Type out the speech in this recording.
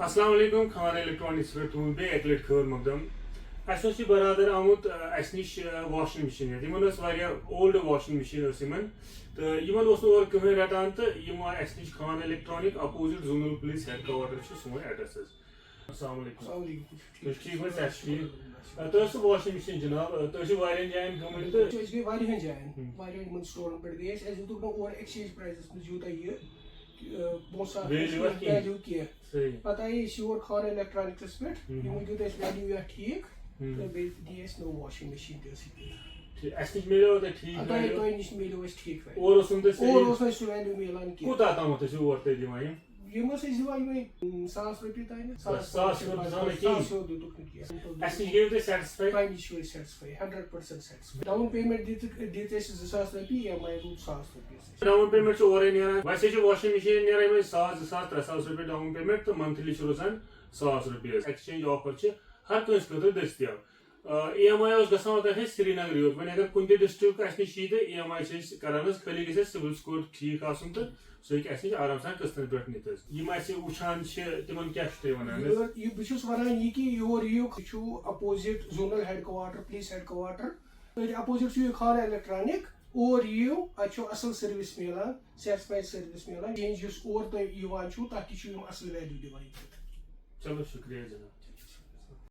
السلام علیکم خان الیکٹرانکس پہ تہد بی اک لٹ خیر مقدم اس برادر آمت اس نش washing machine old washing machine تو اور کہیں رٹان تو اس نش Khan electronic opposite zonal police headquarter سون ایڈریس. السلام علیکم. ٹھیک پہ ٹھیک تہ واشنگ مشین جناب تھی جائن گئی جائن سٹورن پہ گئی ایکسچینج پرائزس مز یوتہ یہ ویلیو کی پتہ آئی یور خان الیکٹرانکس پہ دیت ویلیو یا ٹھیک تو دی نو واشنگ مشین اس نش ملو ٹھیک تہ نش ملو ٹھیک اور سہ ویلیو ملان کی کوتہ تام اور دان یم دِوان یمے 1,000 رۄپیہِ تانۍ 1,000 نِش سیٹِسفاے 100% سیٹِسفاے ڈاوُن پیمنٹ دِتھ 2,000 رۄپیہِ EMI روٗد 1,000 رۄپیہِ ڈاؤن پیمنٹ اورے نیران ویسے واشنگ مشین نیران 1,000 2,000 3,000 رۄپیہِ ڈاؤن پیمنٹ تو منتھلی روزان 1,000 رۄپیہِ ایکسچینج آفر ہر کٲنٛسہِ خٲطرٕ دٔستیاب. EMI گژھان اوتان سری نگر یوت وۄنۍ اگر کُنہِ تہِ ڈسٹرک اس نش یی تہٕ EMI چھِ کران خٲلی گژھِ سِول سکور ٹھیک آسُن تہٕ سُہ ہیٚکہِ اَسہِ نِش آرام سان قٕسطن پٮ۪ٹھ نِتھ حظ. یِم اَسہِ وٕچھان چھِ تِمن کیاہ چھُ تُہۍ وَنان بہٕ چھُس وَنان یہِ کہِ یور یِیِو یہِ چھُ opposite zonal headquarter police headquarter تٔتھۍ اپوزِٹ چھُ یہِ خان الیکٹرانک اور یِیِو اَتہِ چھُ اَصٕل سٔروِس میلان سیٹِسفاید سٔروِس میلان چینج یُس اور تۄہہِ یِوان چھُو تَتھ تہِ چھُ یِم اَصٕل ویلیوٗ دِوان. چلو شُکریہ جناب.